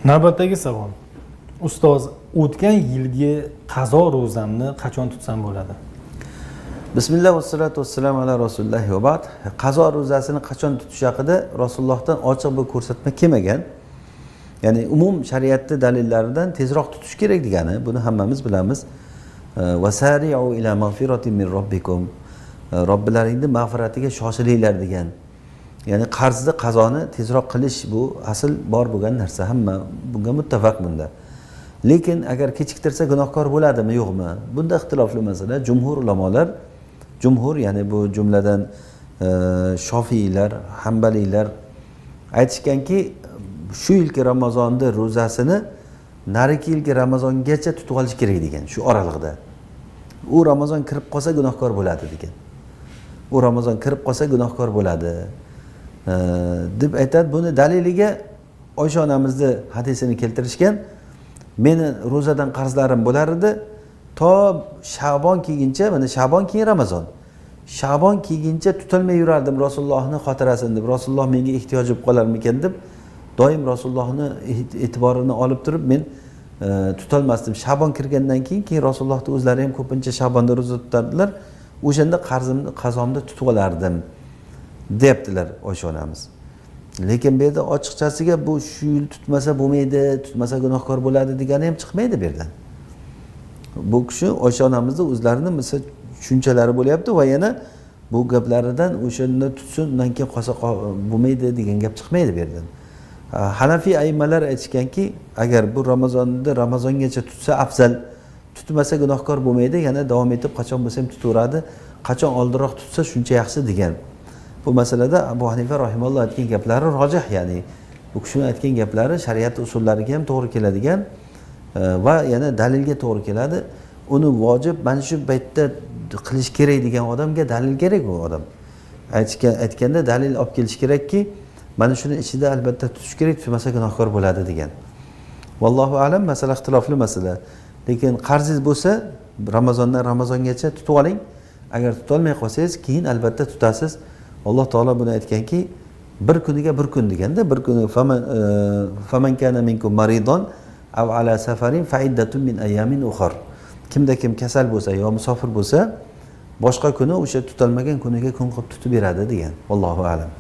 Navbatdagi savol. Ustoz, o'tgan yilgi qazo ro'zamni qachon tutsam bo'ladi? Bismillah va salatu vassalamu ala rasulillohi va ba'd. Qazo ro'zasini qachon tutish haqida Rasulullohdan ochiq bir ko'rsatma kelmagan. Ya'ni umum shariatning dalillaridan tezroq tutish kerak degani, buni hammamiz bilamiz. Vasari'u ila mag'firatin min robbikum. Robbilaringning mag'firatiga shoshilinglar degan. Ya'ni qarzni, qazoni tezroq qilish bu asl bor bo'lgan narsa, hamma bunga muttafaq bunda. Lekin agar kechiktirsa gunohkor bo'ladimi, yo'qmi? Bunda ixtilofli masala. Jumhur ulamolar, jumhur ya'ni bu jumladan Shofiylar, Hanbaliylar aytishganki, shu yilgi Ramazonda ro'zasini narigi yilgi Ramazongacha tutib olish kerak degan, shu oralig'ida. U Ramazon kirib qolsa gunohkor bo'ladi degan. U Ramazon kirib qolsa gunohkor bo'ladi deb aytadi. Buni daliliga Oysha onamizni hadisini keltirishgan. Meni ro'zadan qarzlarim bo'lar edi, to Sha'bon kelguncha, mana Sha'bon keyin Ramazon. Sha'bon kelguncha tutolmay yurardim Rasulullohning xotirasini deb. Rasululloh menga ehtiyoj bo'lib qolarmikan deb doim Rasulullohning e'tiborini olib turib men tutolmasdim. Sha'bon kirgandan keyin Rasulullohning o'zlari ham ko'pincha Sha'bonda ro'za tutardilar. O'shanda qarzimni, qazomda tutib olardim debdilar Oysha onamiz. Lekin bu yerda ochiqchasiga bu shu yil tutmasa bo'lmaydi, tutmasa gunohkor bo'ladi degani ham chiqmaydi bu yerdan. Bu kishi Oysha onamizning o'zlarini misol tushunchalari bo'lyapti va yana bu gaplaridan o'shanda tutsin, undan keyin qolsa bo'lmaydi degan gap chiqmaydi bu yerdan. Hanafiy aymalar aytishganki, agar bu Ramazongacha tutsa afzal, tutmasa gunohkor bo'lmaydi, yana davom etib qachon bo'lsa ham tutaveradi, qachon oldinroq tutsa shuncha yaxshi degan. Bu masalada Abu Hanifa rahimahulloh aytgan gaplari rojih, ya'ni bu kishining aytgan gaplari shariat usullariga ham to'g'ri keladigan va yana dalilga to'g'ri keladi. Uni vojib mana shu paytda qilish kerak degan odamga dalil kerak. U odam aytganda dalil olib kelish kerakki, mana shuni ichida albatta tutish kerak, tutmasa gunohkor bo'ladi degan. Vallohu alam, masala ixtilofli masala. Lekin qarzingiz bo'lsa, Ramazondan Ramazongacha tutib oling. Agar tutolmay qolsangiz, keyin albatta tutasiz. Alloh taolo buni aytganki, bir kuniga bir kun deganda, bir kuni faman kana minkum maridon aw ala safarin fa iddatun min ayamin ukhar. Kimda kim kasal bo'lsa yo musofir bo'lsa, boshqa kuni o'sha tutalmagan kuniga kun qilib tutib beradi degan. Allohu alam.